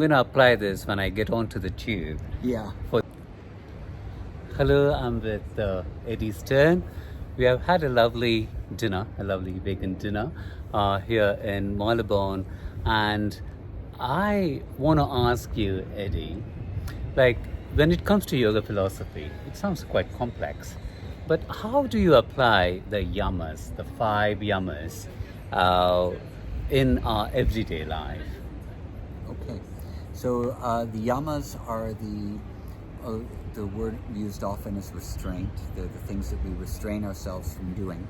I'm going to apply this when I get onto the tube. Yeah. Hello, I'm with Eddiestern. We have had a lovely dinner, a lovely vegan dinner here in Marylebone. And I want to ask you, Eddie, like when it comes to yoga philosophy, it sounds quite complex. But how do you apply the yamas, the 5 yamas, in our everyday life? Okay. So the yamas are the word used often is restraint. They're the things that we restrain ourselves from doing.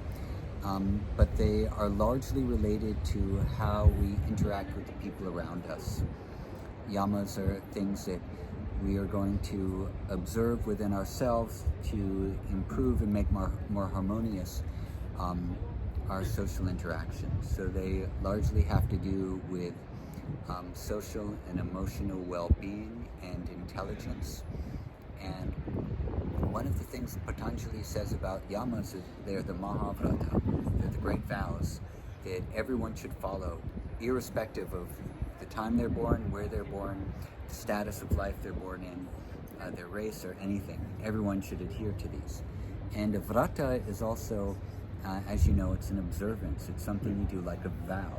But they are largely related to how we interact with the people around us. Yamas are things that we are going to observe within ourselves to improve and make more harmonious our social interactions. So they largely have to do with social and emotional well-being and intelligence. And one of the things Patanjali says about yamas is they're the Mahavrata, they're the great vows that everyone should follow, irrespective of the time they're born, where they're born, the status of life they're born in, their race or anything. Everyone should adhere to these. And a vrata is also, as you know, it's an observance. It's something you do like a vow.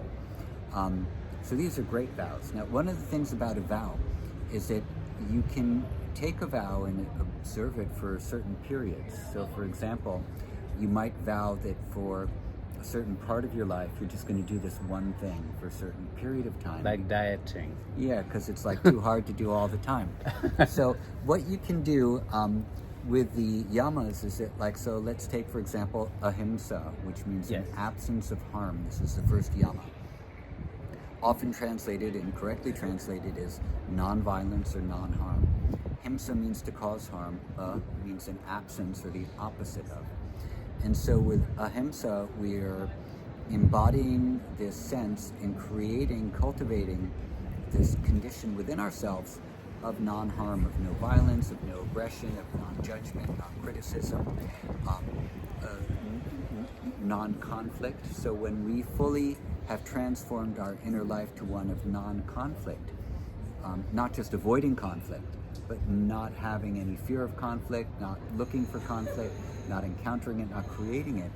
So these are great vows. Now, one of the things about a vow is that you can take a vow and observe it for certain periods. So, for example, you might vow that for a certain part of your life, you're just going to do this one thing for a certain period of time. Like dieting. Yeah, because it's like too hard to do all the time. So what you can do with the yamas is that, like, so let's take, for example, ahimsa, which means Yes. an absence of harm. This is the first yama. Often translated, incorrectly translated, as non-violence or non-harm. Himsa means to cause harm. Means an absence or the opposite of. And so with ahimsa, we are embodying this sense and creating, cultivating this condition within ourselves of non-harm, of no violence, of no aggression, of non-judgment, non-criticism, non-conflict. So when we fully have transformed our inner life to one of non-conflict, not just avoiding conflict, but not having any fear of conflict, not looking for conflict, not encountering it, not creating it,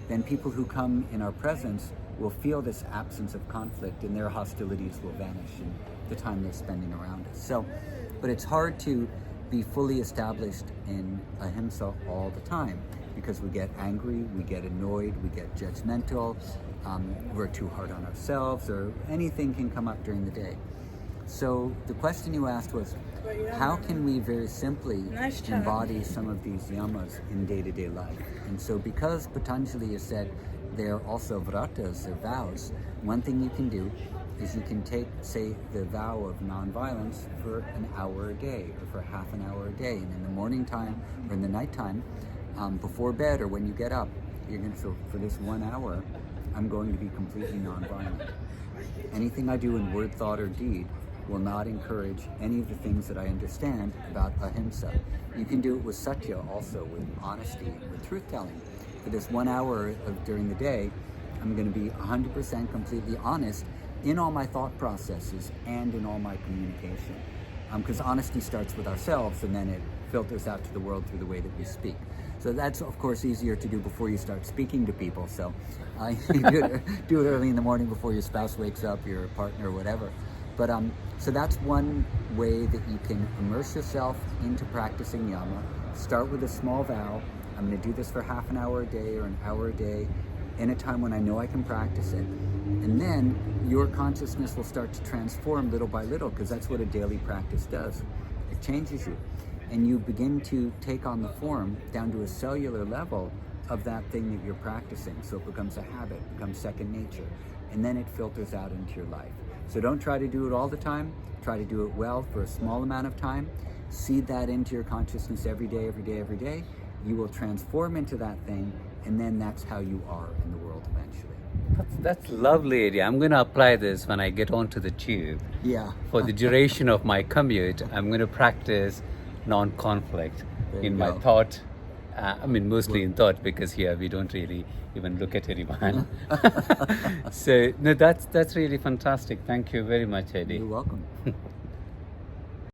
then people who come in our presence will feel this absence of conflict and their hostilities will vanish in the time they're spending around us. So, but it's hard to be fully established in ahimsa all the time because we get angry, we get annoyed, we get judgmental, we're too hard on ourselves, or anything can come up during the day. So the question you asked was, how can we very simply embody some of these yamas in day-to-day life? And so because Patanjali has said they're also vratas, they're vows, one thing you can do is you can take, say, the vow of non-violence for an hour a day or for half an hour a day. And in the morning time or in the nighttime, before bed or when you get up, you're going to, so for this 1 hour, I'm going to be completely non-violent. Anything I do in word, thought, or deed will not encourage any of the things that I understand about ahimsa. You can do it with satya also, with honesty, with truth-telling. For this 1 hour during the day, I'm going to be 100% completely honest in all my thought processes and in all my communication. Because honesty starts with ourselves and then it filters out to the world through the way that we speak. So that's, of course, easier to do before you start speaking to people. So you do it early in the morning before your spouse wakes up, your partner, or whatever. But so that's one way that you can immerse yourself into practicing yama. Start with a small vow. I'm going to do this for half an hour a day or an hour a day in a time when I know I can practice it. And then your consciousness will start to transform little by little, because that's what a daily practice does. It changes you. And you begin to take on the form down to a cellular level of that thing that you're practicing. So it becomes a habit, becomes second nature. And then it filters out into your life. So don't try to do it all the time. Try to do it well for a small amount of time. Seed that into your consciousness every day, every day, every day. You will transform into that thing, and then that's how you are in the world eventually. That's lovely, Eddie. I'm going to apply this when I get onto the tube. Yeah. For the duration of my commute, I'm going to practice non-conflict in my thought. Mostly in thought, because here we don't really even look at anyone. So no, that's really fantastic. Thank you very much, Eddie. You're welcome.